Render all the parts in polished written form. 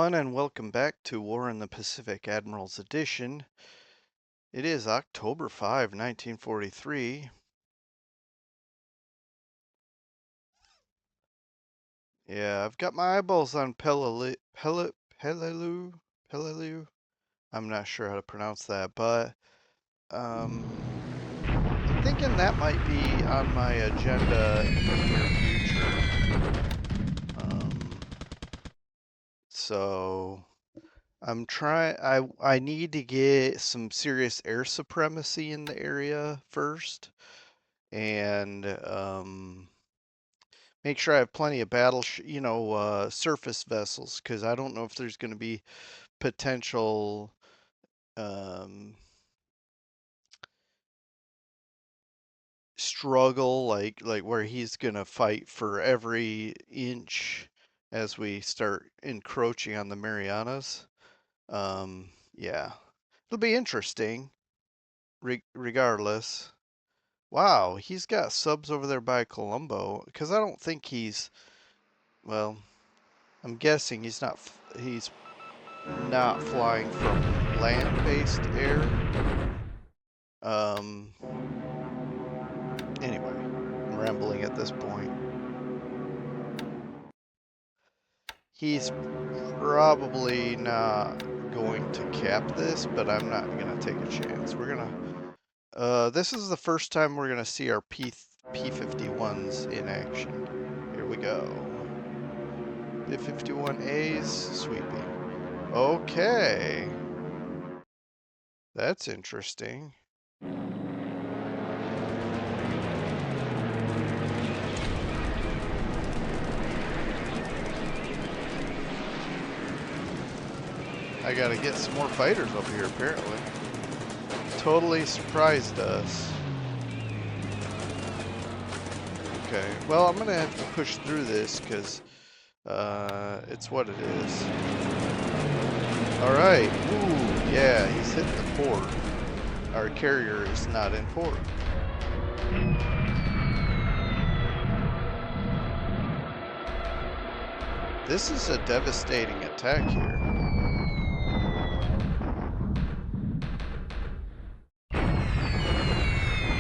everyone, and welcome back to War in the Pacific Admirals Edition. It is October 5, 1943. Yeah, I've got my eyeballs on Peleliu. I'm not sure how to pronounce that, but I'm thinking that might be on my agenda in the near future. So I need to get some serious air supremacy in the area first, and make sure I have plenty of surface vessels, because I don't know if there's going to be potential um, struggle, like where he's going to fight for every inch as we start encroaching on the Marianas. Yeah, it'll be interesting, regardless. Wow, he's got subs over there by Colombo, because I don't think well, I'm guessing he's not flying from land-based air. Um, anyway, I'm rambling at this point. He's probably not going to cap this, but I'm not gonna take a chance. This is the first time we're gonna see our P-51s in action. Here we go. P-51As sweeping. Okay. That's interesting. I gotta get some more fighters over here, apparently. Totally surprised us. Okay, well, I'm gonna have to push through this, because it's what it is. Alright, ooh, yeah, he's hitting the port. Our carrier is not in port. This is a devastating attack here.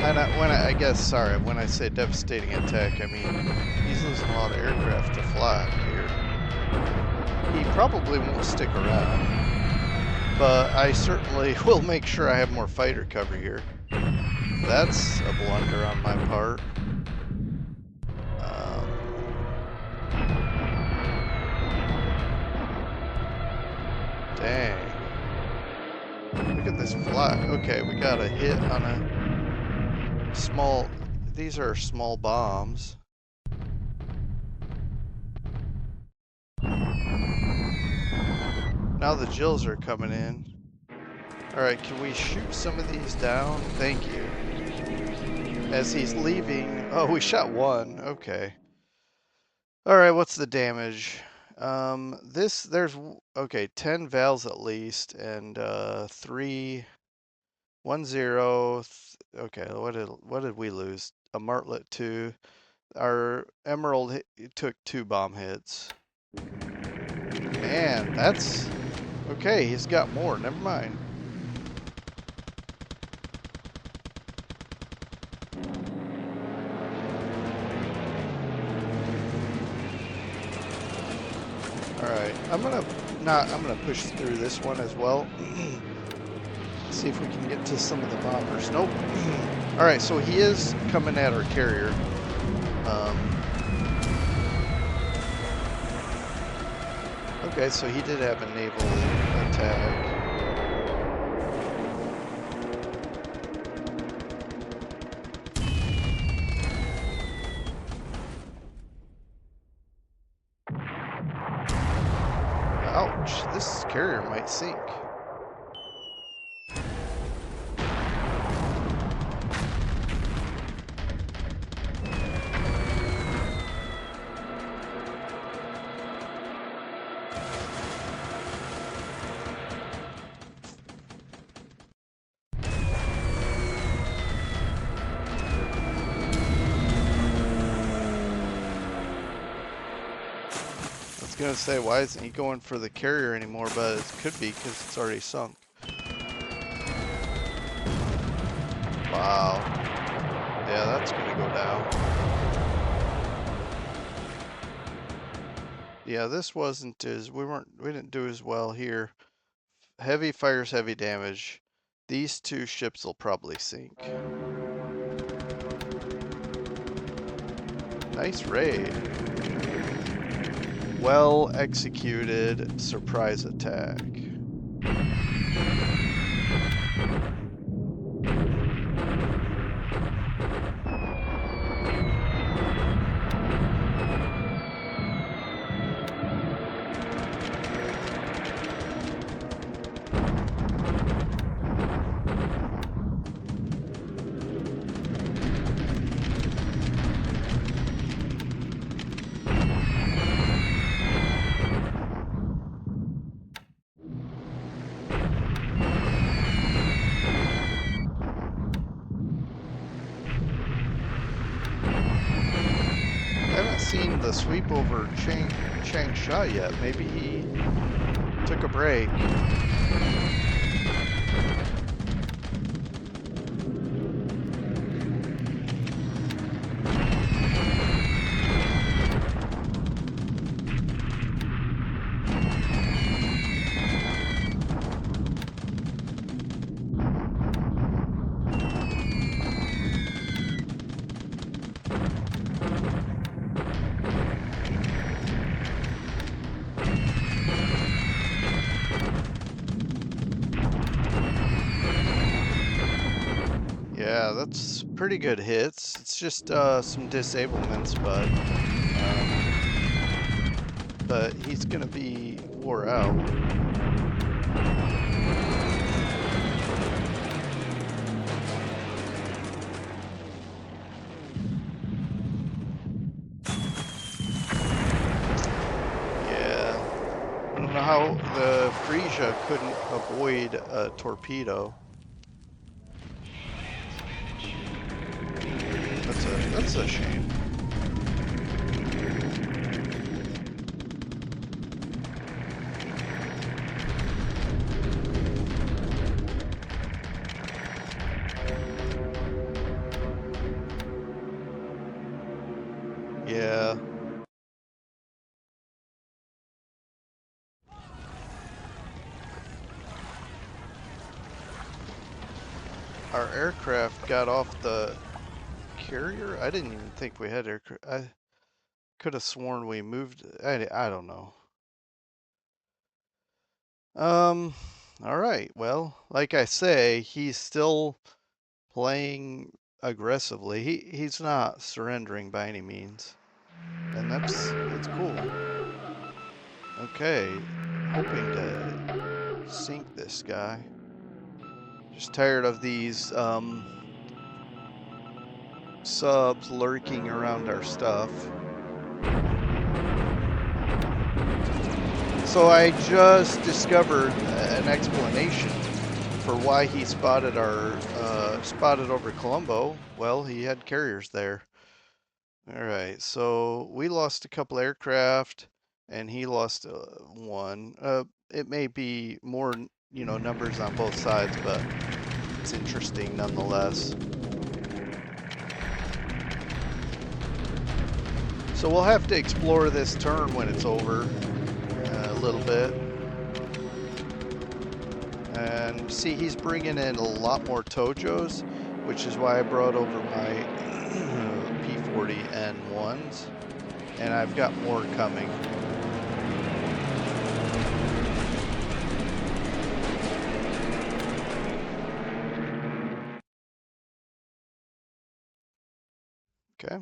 And when I say devastating attack, I mean he's losing a lot of aircraft to fly here. He probably won't stick around, but I certainly will make sure I have more fighter cover here. That's a blunder on my part. Dang. Look at this flag. Okay, we got a hit on a small... These are small bombs. Now the Jills are coming in. Alright, can we shoot some of these down? Thank you. As he's leaving... Oh, we shot one. Okay. Alright, what's the damage? Okay, 10 valves at least, and 3... 1 0. Okay, what did we lose? A Martlet 2. Our Emerald took 2 bomb hits. Man, that's... Okay, he's got more. Never mind. Alright, I'm gonna push through this one as well. See if we can get to some of the bombers. Nope. Alright, so he is coming at our carrier. Okay, so he did have a naval attack. Ouch, this carrier might sink. gonna say, why isn't he going for the carrier anymore? But it could be because it's already sunk. Wow. Yeah, that's gonna go down. Yeah, this wasn't as we didn't do as well here. Heavy fires, heavy damage. These two ships will probably sink. Nice raid. Well executed surprise attack. Seen the sweep over Changsha yet. Maybe he took a break. Yeah, that's pretty good hits. It's just some disablements, but he's gonna be wore out. Yeah, I don't know how the Frisia couldn't avoid a torpedo. That's a shame. Yeah. Our aircraft got off the carrier? I didn't even think we had aircraft. I could have sworn we moved. I don't know. All right. Well, like I say, he's still playing aggressively. He's not surrendering by any means. And that's cool. Okay. Hoping to sink this guy. Just tired of these subs lurking around our stuff. So I just discovered an explanation for why he spotted over Colombo. Well, he had carriers there. All right, so we lost a couple aircraft, and he lost one. It may be more, numbers on both sides, but it's interesting nonetheless. So we'll have to explore this turn when it's over a little bit. And see, he's bringing in a lot more Tojos, which is why I brought over my P40 N1s, and I've got more coming. Okay.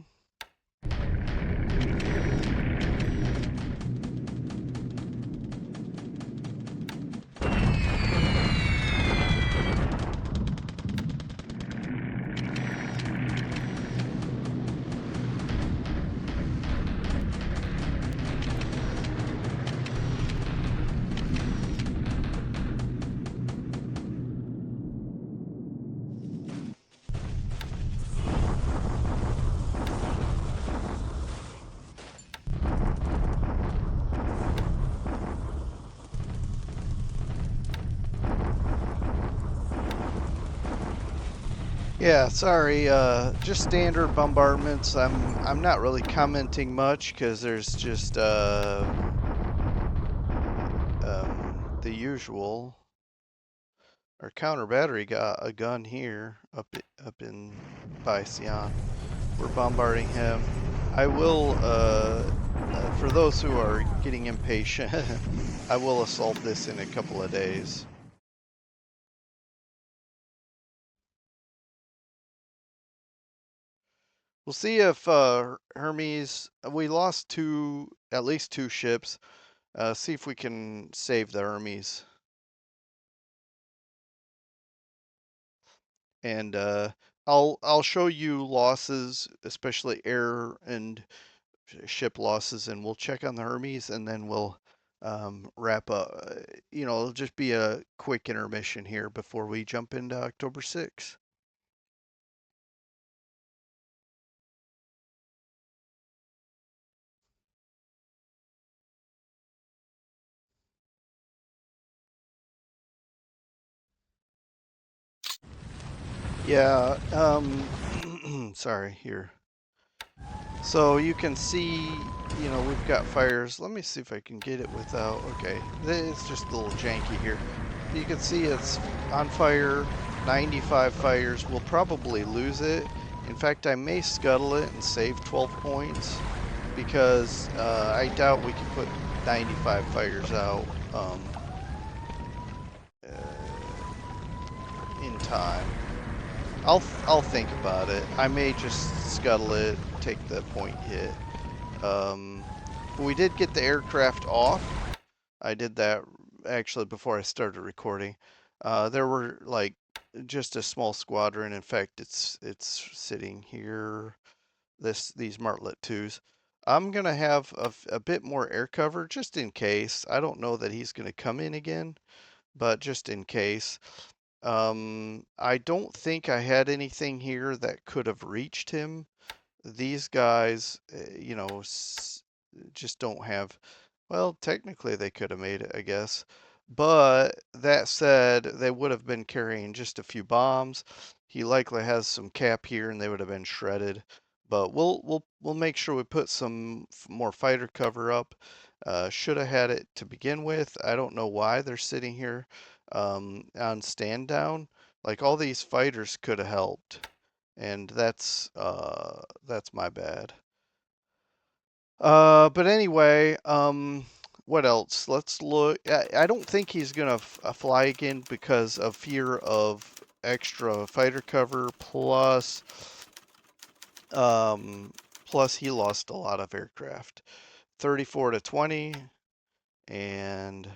Yeah, sorry. Just standard bombardments. I'm not really commenting much because there's just the usual. Our counter battery got a gun here up in Baixian. We're bombarding him. I will, for those who are getting impatient, I will assault this in a couple of days. We'll see if Hermes. We lost at least two ships. See if we can save the Hermes. And I'll show you losses, especially air and ship losses, and we'll check on the Hermes, and then we'll wrap up. It'll just be a quick intermission here before we jump into October 6th. Yeah, sorry, here. So you can see, we've got fires. Let me see if I can get it without, okay, it's just a little janky here. You can see it's on fire, 95 fires. We'll probably lose it. In fact, I may scuttle it and save 12 points because I doubt we can put 95 fires out in time. I'll think about it. I may just scuttle it, take the point hit. Um, we did get the aircraft off. I did that actually before I started recording. There were like just a small squadron. In fact, it's sitting here. These Martlet 2s. I'm gonna have a bit more air cover just in case. I don't know that he's gonna come in again, but just in case. I don't think I had anything here that could have reached him. These guys, just don't have. Well, technically they could have made it, I guess. But that said, they would have been carrying just a few bombs. He likely has some cap here, and they would have been shredded. But we'll make sure we put some more fighter cover up. Should have had it to begin with. I don't know why they're sitting here on stand down. Like all these fighters could have helped, and that's my bad. But anyway, what else? Let's look. I don't think he's gonna fly again because of fear of extra fighter cover. Um, plus he lost a lot of aircraft, 34 to 20, and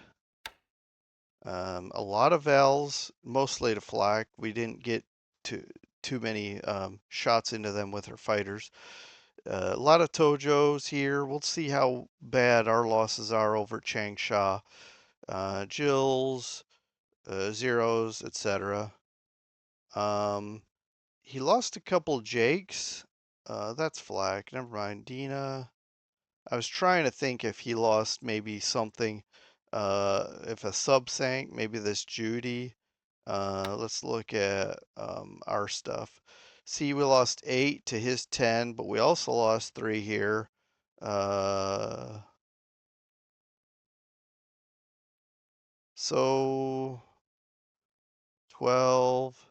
a lot of Vals, mostly to flak. We didn't get too many shots into them with our fighters. A lot of Tojos here. We'll see how bad our losses are over Changsha. Jills, Zeros, etc. Um, he lost a couple Jakes. That's flak. Never mind. Dina. I was trying to think if he lost maybe something. If a sub sank, maybe this Judy. Let's look at our stuff. See, we lost 8 to his 10, but we also lost 3 here. Uh, so 12,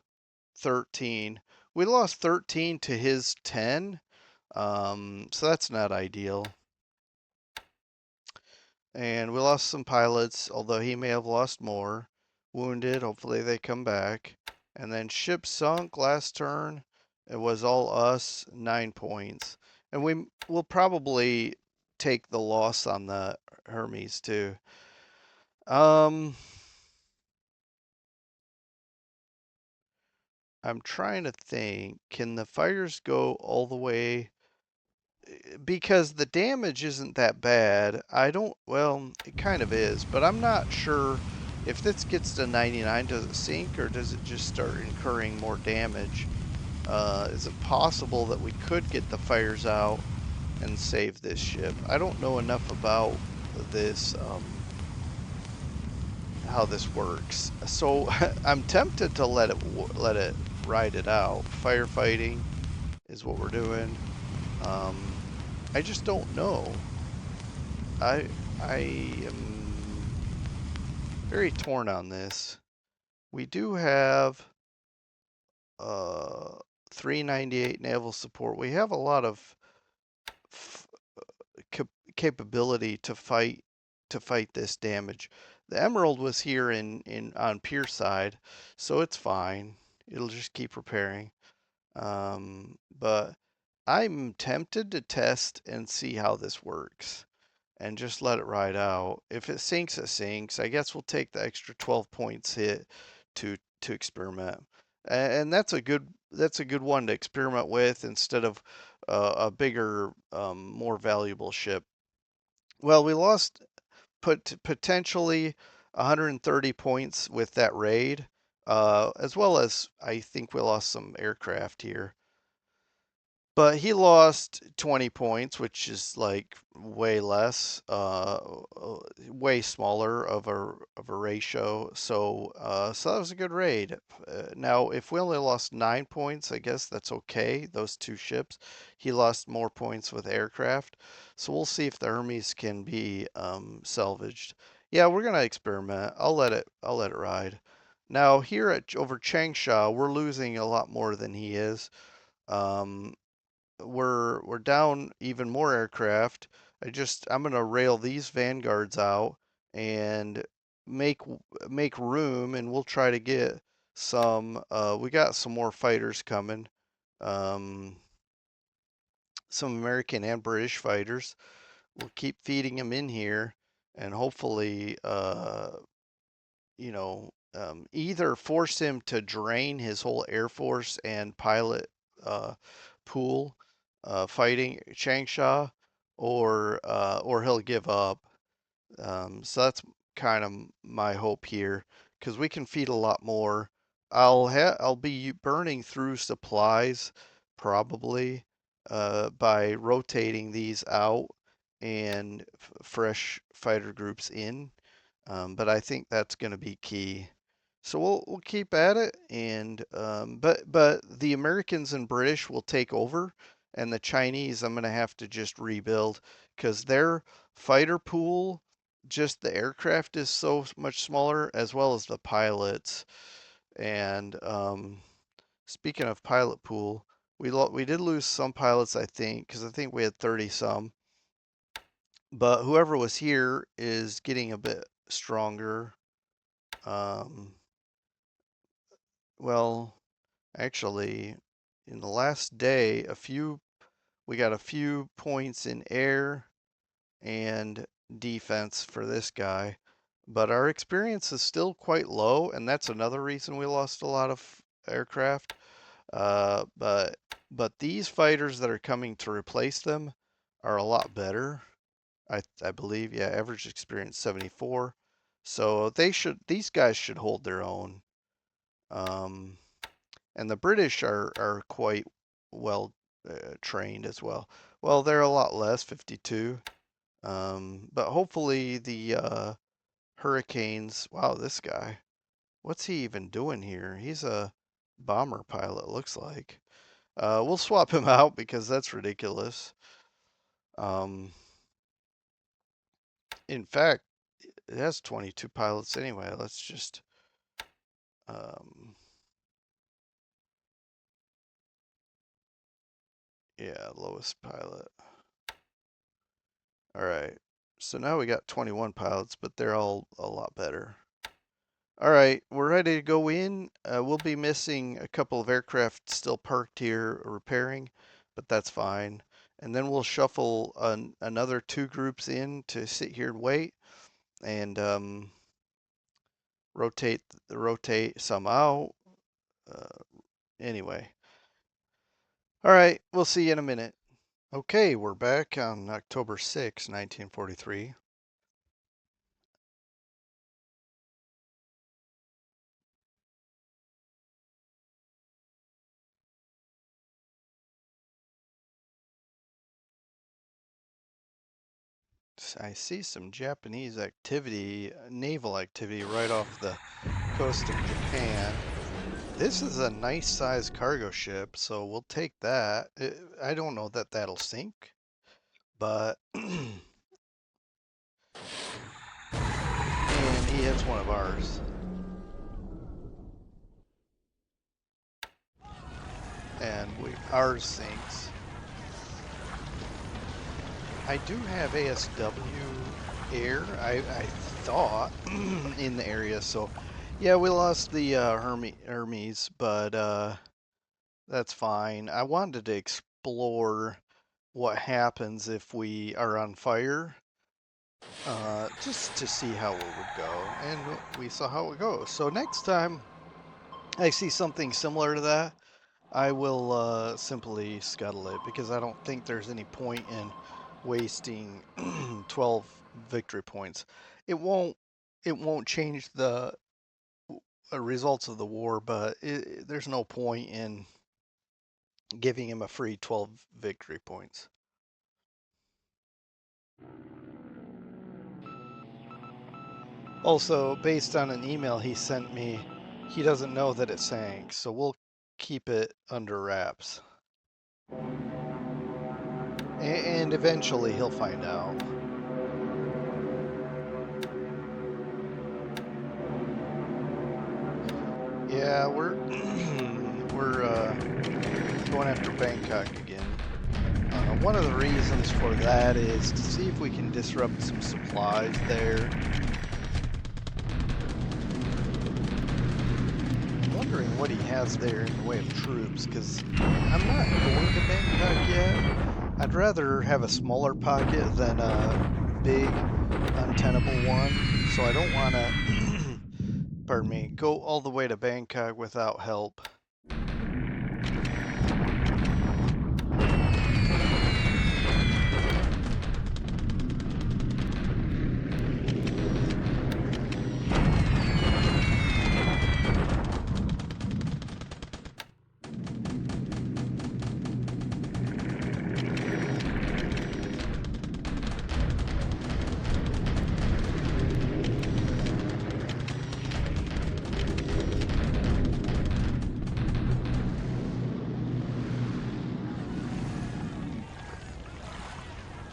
13. We lost 13 to his 10. So that's not ideal. And we lost some pilots, although he may have lost more. Wounded, hopefully they come back. And then ship sunk last turn. It was all us, 9 points. And we will probably take the loss on the Hermes too. I'm trying to think, can the fighters go all the way? Because the damage isn't that bad. Well, it kind of is, but I'm not sure if this gets to 99, does it sink or does it just start incurring more damage? Is it possible that we could get the fires out and save this ship? I don't know enough about this, how this works. So I'm tempted to let it ride it out. Firefighting is what we're doing. I just don't know. I am very torn on this. We do have uh 398 naval support. We have a lot of cap capability to fight this damage. The Emerald was here in on pier side, so it's fine. It'll just keep repairing. But I'm tempted to test and see how this works and just let it ride out. If it sinks, it sinks. I guess we'll take the extra 12 points hit to experiment. And that's a good one to experiment with instead of a bigger, more valuable ship. Well, we lost potentially 130 points with that raid, as well as I think we lost some aircraft here. But he lost 20 points, which is like way less, way smaller of a ratio. So that was a good raid. Now, if we only lost 9 points, I guess that's okay. Those two ships. He lost more points with aircraft. So we'll see if the Hermes can be salvaged. Yeah, we're gonna experiment. I'll let it ride. Now here at over Changsha, we're losing a lot more than he is. Um, we're down even more aircraft. I'm gonna rail these vanguards out and make make room, and we'll try to get some. We got some more fighters coming. Um, some American and British fighters. We'll keep feeding them in here, and hopefully, either force him to drain his whole air force and pilot uh, pool fighting Changsha, or he'll give up. So that's kind of my hope here, because we can feed a lot more. I'll be burning through supplies probably by rotating these out and fresh fighter groups in. But I think that's going to be key. So we'll keep at it, and but the Americans and British will take over, and the Chinese I'm going to have to just rebuild because their fighter pool, just the aircraft is so much smaller, as well as the pilots. And speaking of pilot pool, we did lose some pilots, I think, because I think we had 30 some. But whoever was here is getting a bit stronger. Um, well, actually, in the last day, we got a few points in air and defense for this guy, but our experience is still quite low, and that's another reason we lost a lot of aircraft. Uh, but but these fighters that are coming to replace them are a lot better. I believe, yeah, average experience 74. So these guys should hold their own. Um, and the British are quite well trained as well. Well, they're a lot less, 52. But hopefully the Hurricanes. Wow, this guy. What's he even doing here? He's a bomber pilot, looks like. We'll swap him out because that's ridiculous. Um, in fact, it has 22 pilots anyway. Let's just um, yeah, lowest pilot. All right. So now we got 21 pilots, but they're all a lot better. All right, we're ready to go in. We'll be missing a couple of aircraft still parked here repairing, but that's fine. And then we'll shuffle another two groups in to sit here and wait, and rotate some out. Uh, anyway, all right, we'll see you in a minute. Okay, we're back on October 6, 1943. I see some Japanese activity, naval activity, right off the coast of Japan. This is a nice sized cargo ship, so we'll take that. I don't know that that'll sink, but and he hits one of ours. And ours sinks. I do have ASW air, I thought, in the area, so yeah, we lost the Hermes, but that's fine. I wanted to explore what happens if we are on fire, just to see how it would go, and we saw how it goes. So next time I see something similar to that, I will simply scuttle it, because I don't think there's any point in wasting 12 victory points. It won't change the results of the war, but there's no point in giving him a free 12 victory points. Also, based on an email he sent me, he doesn't know that it sank, so we'll keep it under wraps. And eventually he'll find out. Yeah, we're going after Bangkok again. One of the reasons for that is to see if we can disrupt some supplies there. I'm wondering what he has there in the way of troops, because I'm not going to Bangkok yet. I'd rather have a smaller pocket than a big, untenable one, so I don't want to, pardon me, go all the way to Bangkok without help.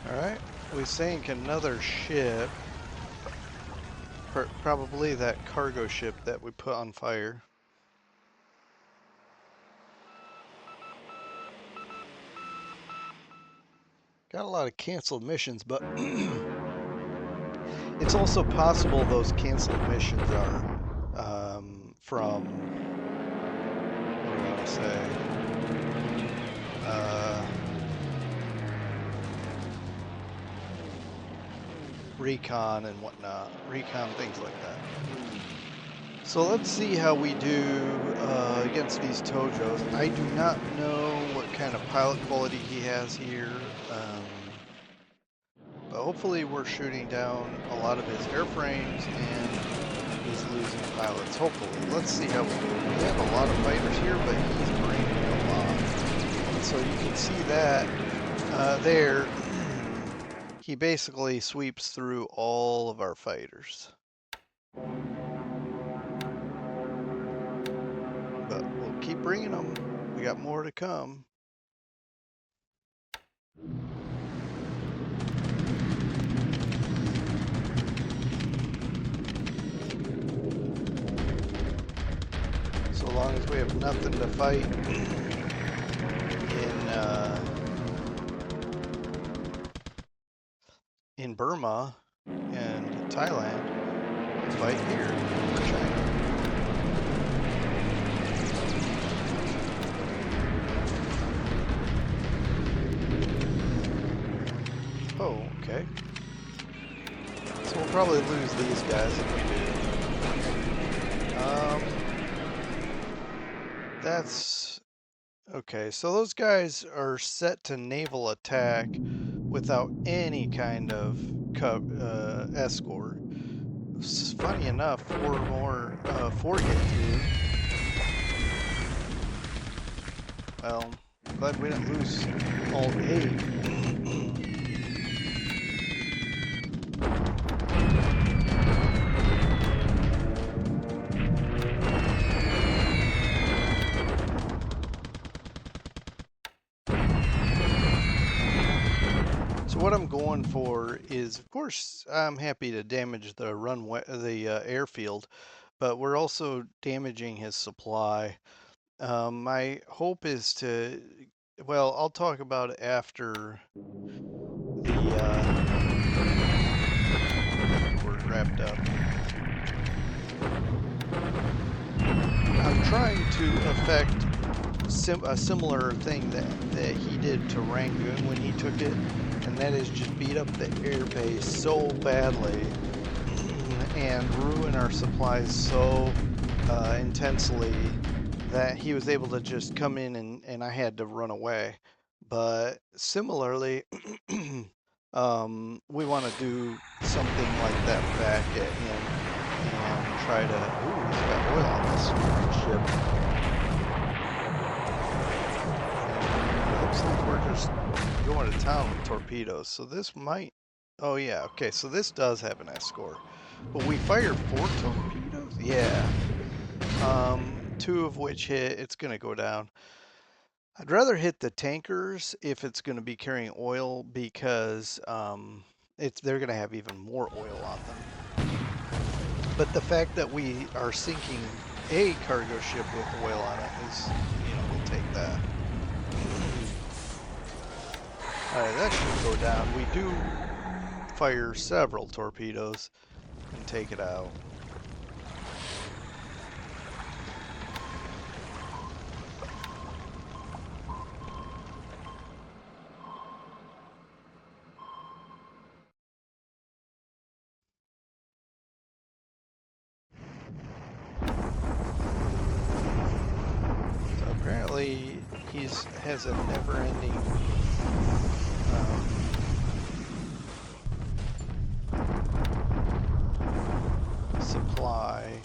Alright, we sank another ship. Probably that cargo ship that we put on fire. Got a lot of canceled missions, but it's also possible those canceled missions are from, what do I want to say? Recon and whatnot. Recon, things like that. So let's see how we do against these Tojos. I do not know what kind of pilot quality he has here, but hopefully we're shooting down a lot of his airframes and he's losing pilots. Hopefully. Let's see how we do. We have a lot of fighters here, but he's bringing a lot. And so you can see that there. He basically sweeps through all of our fighters. But we'll keep bringing them. We got more to come. So long as we have nothing to fight in Burma and Thailand, we'll fight here for China. Oh, okay. So we'll probably lose these guys if we do. That's okay. So those guys are set to naval attack without any kind of escort. Funny enough, 4 get through. Well, glad we didn't lose all 8. what I'm going for is, of course, I'm happy to damage the runway, the airfield, but we're also damaging his supply. My hope is to, well, I'll talk about it after we're wrapped up. I'm trying to affect a similar thing that he did to Rangoon when he took it, and that is just beat up the airbase so badly and ruin our supplies so intensely that he was able to just come in and I had to run away. But similarly, we want to do something like that back at him and try to. Ooh, he's got oil on this ship. Looks like we're just going to town with torpedoes. So this might. Oh yeah. Okay. So this does have an S score, but we fired 4 torpedoes. Yeah. Two of which hit. It's gonna go down. I'd rather hit the tankers if it's going to be carrying oil because they're going to have even more oil on them. But the fact that we are sinking a cargo ship with oil on it is, we'll take that. All right, that should go down. We do fire several torpedoes and take it out. So apparently has a never-ending supply.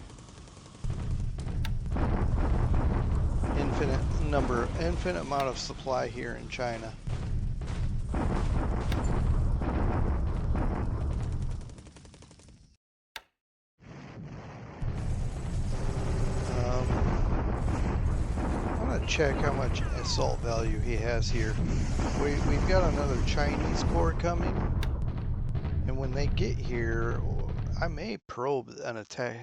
Infinite amount of supply here in China. I'm gonna check how much assault value he has here. We've got another Chinese corps coming, and when they get here, I may probe an attack.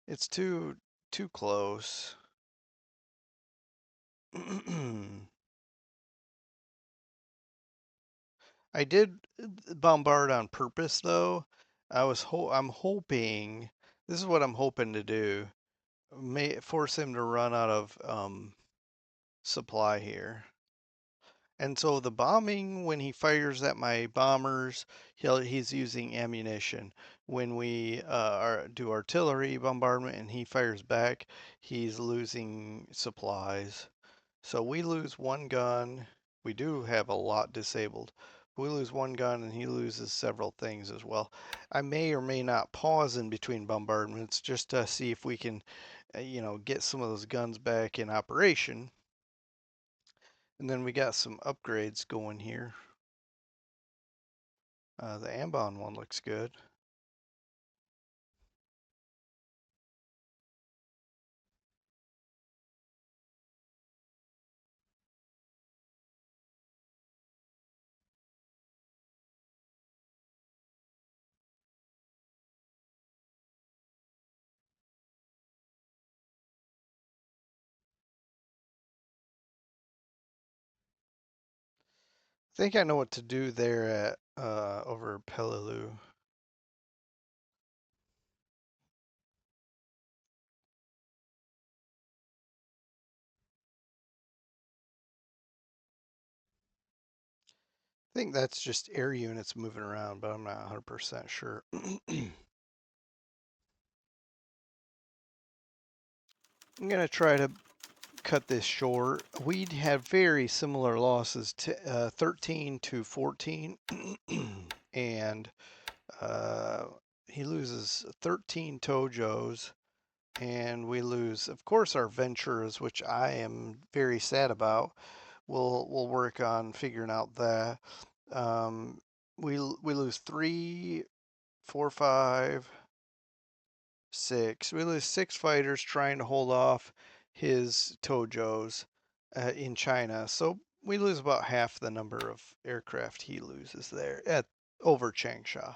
It's too close. I did bombard on purpose though. I'm hoping this is what I'm hoping to do. May force him to run out of supply here. And so the bombing, when he fires at my bombers, he's using ammunition. When we do artillery bombardment and he fires back, he's losing supplies. So we lose one gun. We do have a lot disabled. We lose one gun and he loses several things as well. I may or may not pause in between bombardments just to see if we can, get some of those guns back in operation. And then we got some upgrades going here. The Ambon one looks good. I think I know what to do there at over Peleliu. I think that's just air units moving around, but I'm not 100% sure. I'm going to try to cut this short. We'd have very similar losses to 13 to 14. And he loses 13 Tojos. And we lose, of course, our ventures, which I am very sad about. We'll work on figuring out that. Um, we lose 3, 4, 5, 6. We lose 6 fighters trying to hold off his Tojos in China. So we lose about half the number of aircraft he loses there at over Changsha.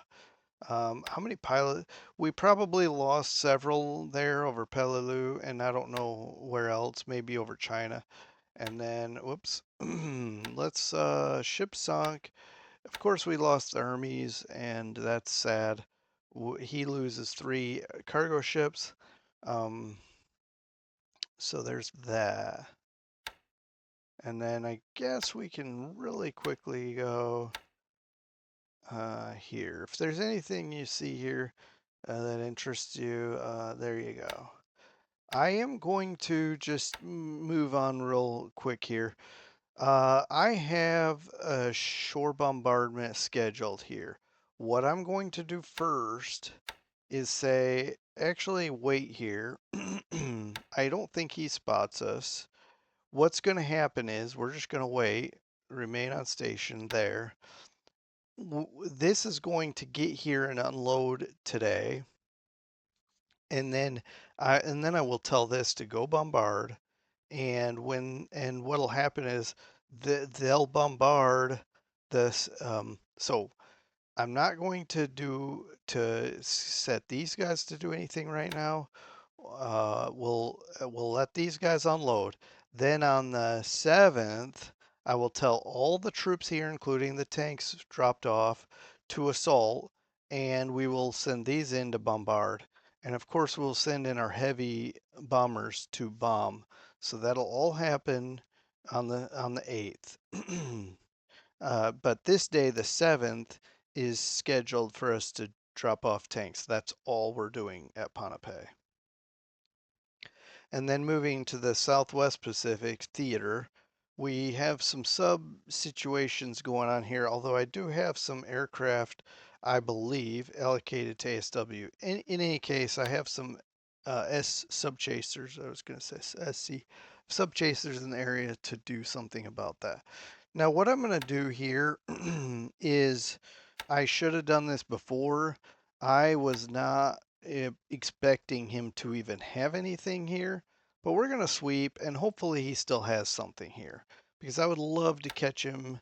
How many pilots? We probably lost several there over Peleliu, and I don't know where else. Maybe over China. And then, whoops, let's ship sunk. Of course, we lost the Hermes, and that's sad. He loses 3 cargo ships. Um, so there's that. And then I guess we can really quickly go here. If there's anything you see here that interests you, there you go. I am going to just move on real quick here. I have a shore bombardment scheduled here. What I'm going to do first is say, actually wait here. I don't think he spots us. What's going to happen is we're just going to wait, remain on station there. This is going to get here and unload today. And then I will tell this to go bombard. And what'll happen is they'll bombard this. So I'm not going to set these guys to do anything right now. We'll let these guys unload. Then on the 7th, I will tell all the troops here, including the tanks dropped off, to assault, and we will send these in to bombard. And of course, we'll send in our heavy bombers to bomb. So that'll all happen on the 8th. But this day, the 7th, is scheduled for us to drop off tanks. That's all we're doing at Ponape. And then moving to the Southwest Pacific Theater, we have some sub situations going on here, although I do have some aircraft, I believe, allocated to ASW. In any case, I have some S sub chasers, I was going to say SC sub chasers in the area to do something about that. Now, what I'm going to do here is I should have done this before. I was not expecting him to even have anything here, but we're going to sweep and hopefully he still has something here because I would love to catch him,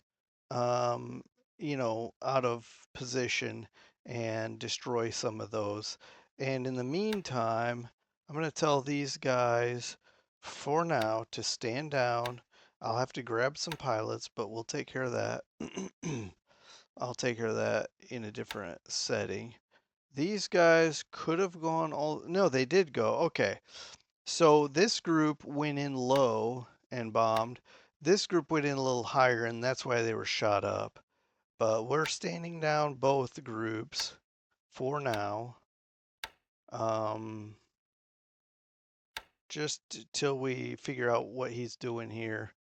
um, out of position and destroy some of those. And in the meantime, I'm going to tell these guys for now to stand down. I'll have to grab some pilots, but we'll take care of that. I'll take care of that in a different setting. These guys could have gone all, no, they did go. Okay. So this group went in low and bombed. This group went in a little higher, and that's why they were shot up. But we're standing down both groups for now. Um, just till we figure out what he's doing here.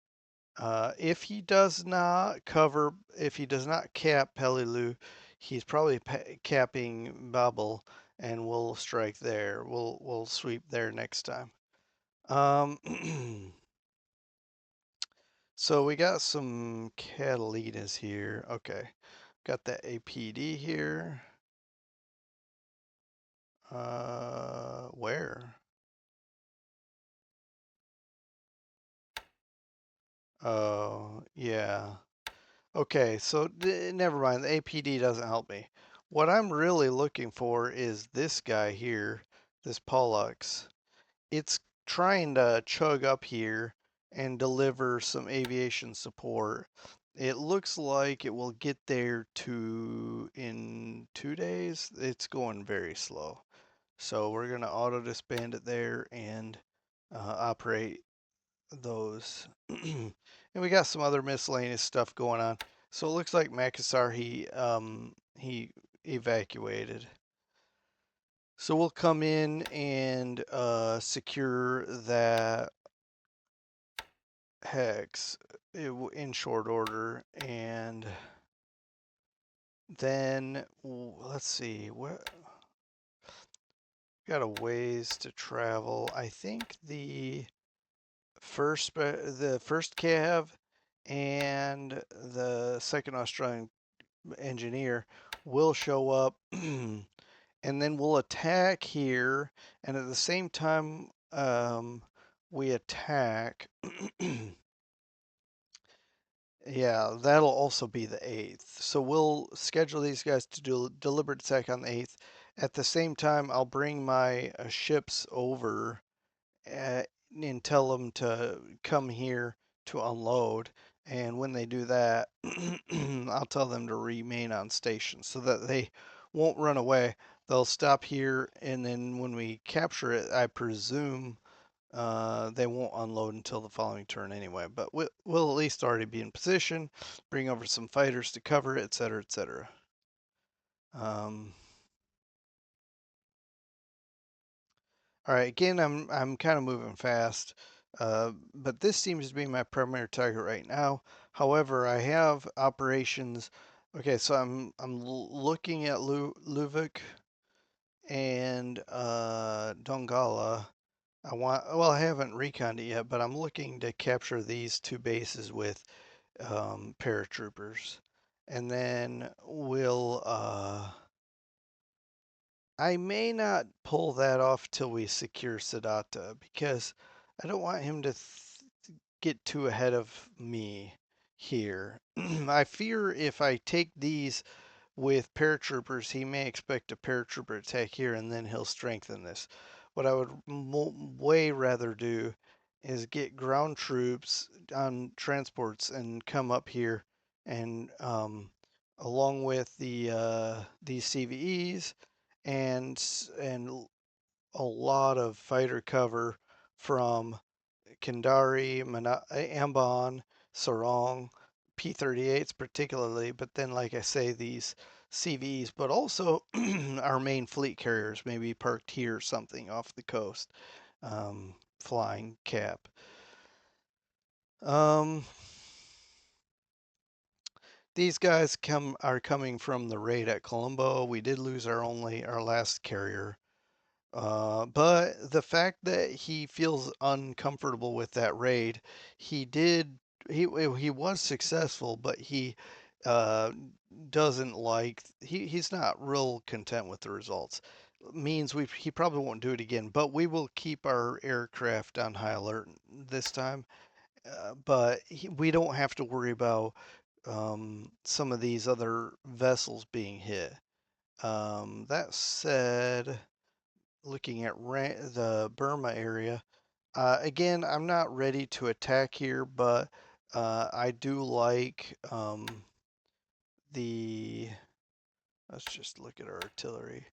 If he does not cap Peleliu, he's probably capping Babel, and we'll strike there. We'll sweep there next time. So we got some Catalinas here. Okay, got that APD here. Where? Oh, yeah. Okay, so never mind. The APD doesn't help me. What I'm really looking for is this guy here, this Pollux. It's trying to chug up here and deliver some aviation support. It looks like it will get there in 2 days. It's going very slow. So we're going to auto disband it there and operate those. And we got some other miscellaneous stuff going on. So it looks like Makassar he evacuated. So we'll come in and secure that hex in short order, and then let's see what got a ways to travel. I think the first cav and the second Australian engineer will show up and then we'll attack here, and at the same time we attack Yeah, that'll also be the 8th. So we'll schedule these guys to do deliberate attack on the 8th. At the same time, I'll bring my ships over and tell them to come here to unload. And when they do that, I'll tell them to remain on station so that they won't run away. They'll stop here, and then when we capture it, I presume they won't unload until the following turn anyway. But we'll at least already be in position, bring over some fighters to cover it, etc., etc. Um, All right, again, I'm kind of moving fast, but this seems to be my primary target right now. However, I have operations. Okay, so I'm looking at Luvik and Dongala. Well, I haven't reconned it yet, but I'm looking to capture these two bases with paratroopers, and then I may not pull that off till we secure Siddhartha because I don't want him to get too ahead of me here. I fear if I take these with paratroopers, he may expect a paratrooper attack here and then he'll strengthen this. What I would way rather do is get ground troops on transports and come up here and along with these CVEs and a lot of fighter cover from Kandari, Ambon, Sarong, P-38s particularly, but then, like I say, these CVs, but also our main fleet carriers maybe parked here or something off the coast, flying cap. Um, these guys are coming from the raid at Colombo. We did lose our last carrier. But the fact that he feels uncomfortable with that raid, he did he was successful, but he uh, doesn't like he's not real content with the results. Means he probably won't do it again, but we will keep our aircraft on high alert this time. But we don't have to worry about some of these other vessels being hit. That said, looking at the Burma area. Again, I'm not ready to attack here, but I do like the. Let's just look at our artillery.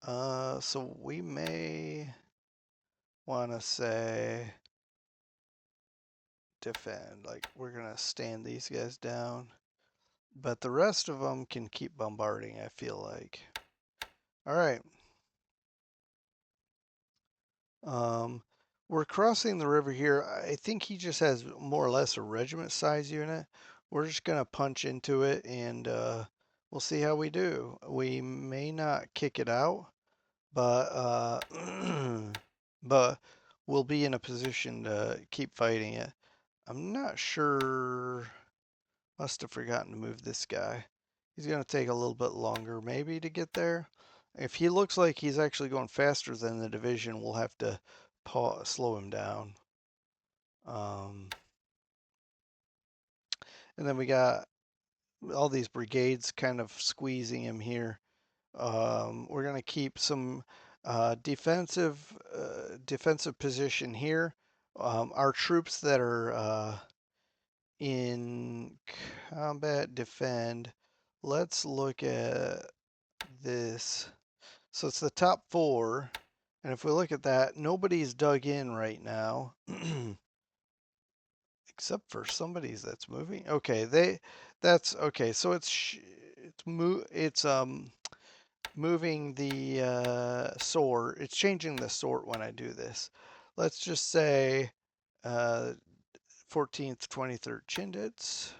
So we may want to say defend. Like we're gonna stand these guys down, but the rest of them can keep bombarding. I feel like. All right. Um, we're crossing the river here. I think he just has more or less a regiment size unit. We're just gonna punch into it and we'll see how we do. We may not kick it out, but but we'll be in a position to keep fighting it. I'm not sure. Must have forgotten to move this guy. He's gonna take a little bit longer maybe to get there. If he looks like he's actually going faster than the division, we'll have to slow him down. Um, and then we got all these brigades kind of squeezing him here. We're going to keep some defensive position here. Our troops that are in combat defend. Let's look at this. So it's the top four. And if we look at that, nobody's dug in right now. Except for somebody's that's moving. Okay, that's okay. So it's moving the sort. It's changing the sort when I do this. Let's just say uh 14th, 23rd Chindits.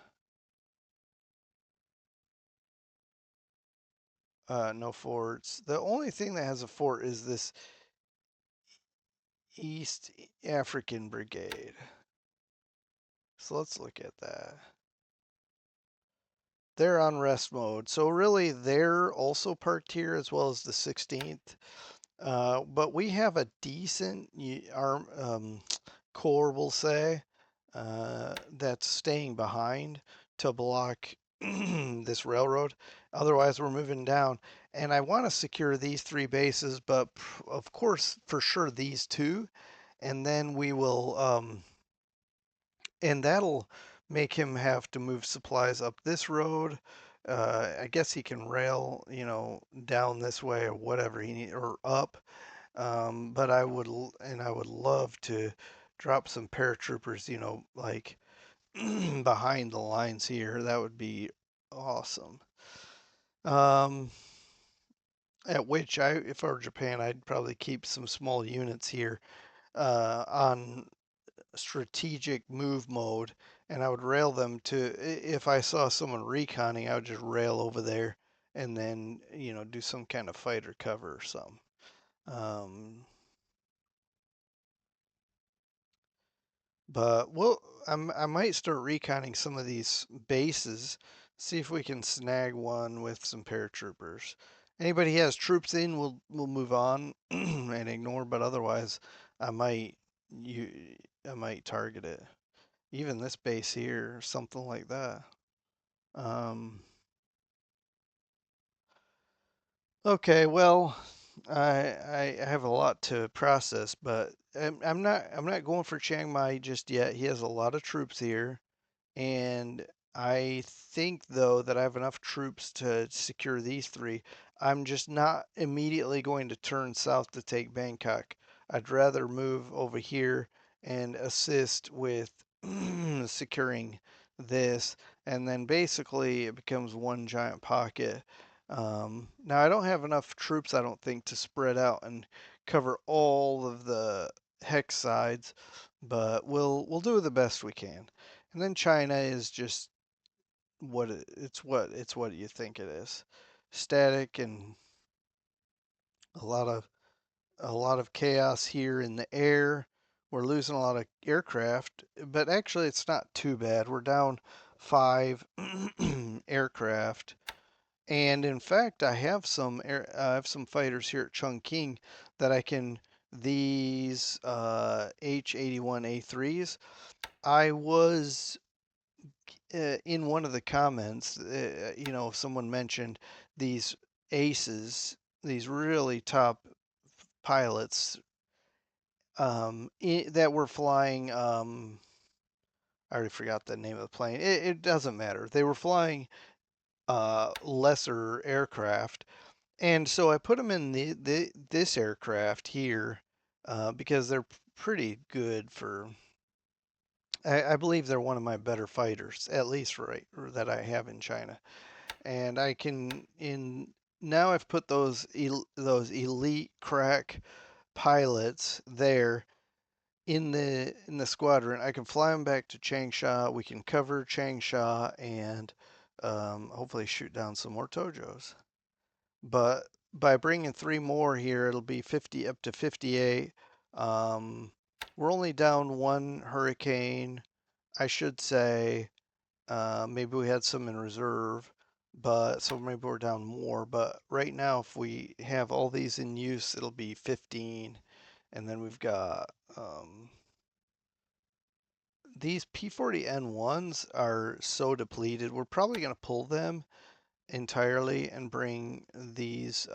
No forts. The only thing that has a fort is this East African Brigade. So let's look at that. They're on rest mode. So really, they're also parked here as well as the 16th. But we have a decent arm corps, we'll say, that's staying behind. to block this railroad. Otherwise, we're moving down. And I want to secure these three bases, but of course, for sure, these two. And then we will, and that'll make him have to move supplies up this road. I guess he can rail, down this way or whatever he need, or up. But I would love to drop some paratroopers, like behind the lines here. That would be awesome. Um, at which if I were Japan, I'd probably keep some small units here on strategic move mode, and I would rail them to. If I saw someone reconning, I would just rail over there, and then do some kind of fighter cover or something. Um, But I might start reconning some of these bases, see if we can snag one with some paratroopers. Anybody has troops in, we'll move on and ignore. But otherwise, I might you I might target it. Even this base here, something like that. Um, okay, well, I have a lot to process, but I'm not going for Chiang Mai just yet. He has a lot of troops here. And I think, though, that I have enough troops to secure these three. I'm just not immediately going to turn south to take Bangkok. I'd rather move over here and assist with securing this. And then basically it becomes one giant pocket. Now, I don't have enough troops, I don't think, to spread out and cover all of the hex sides, but we'll do the best we can. And then China is just it's what you think it is. Static and a lot of a lot of chaos here in the air. We're losing a lot of aircraft, but actually it's not too bad. We're down 5 aircraft. And in fact, I have some fighters here at Chungking that I can these H-81A3s. I was in one of the comments, someone mentioned these aces, these really top pilots that were flying. I already forgot the name of the plane. It doesn't matter. They were flying lesser aircraft, and so I put them in this aircraft here because they're pretty good for. I believe they're one of my better fighters, at least right that I have in China. And I can in now I've put those elite crack pilots there in the squadron. I can fly them back to Changsha. We can cover Changsha and hopefully shoot down some more Tojos. But by bringing three more here, it'll be 50 up to 58. Um, we're only down one Hurricane, I should say. Maybe we had some in reserve, but so maybe we're down more. But right now, if we have all these in use, it'll be 15. And then we've got these P40N1s are so depleted. We're probably going to pull them entirely and bring these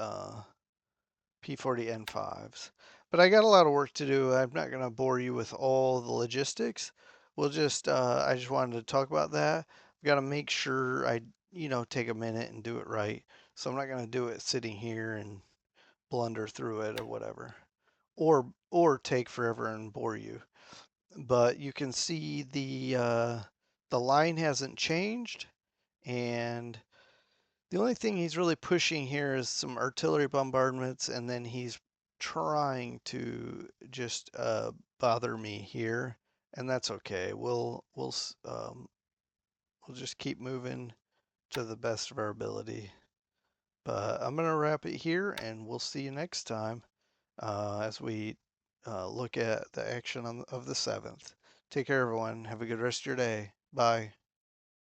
P40N5s. But I got a lot of work to do. I'm not going to bore you with all the logistics. I just wanted to talk about that. I've got to make sure I, take a minute and do it right. So I'm not going to do it sitting here and blunder through it or whatever. Or take forever and bore you. But you can see the line hasn't changed, and the only thing he's really pushing here is some artillery bombardments, and then he's trying to just bother me here, and that's okay. We'll just keep moving to the best of our ability. But I'm gonna wrap it here, and we'll see you next time as we look at the action of the 7th. Take care, everyone. Have a good rest of your day. Bye.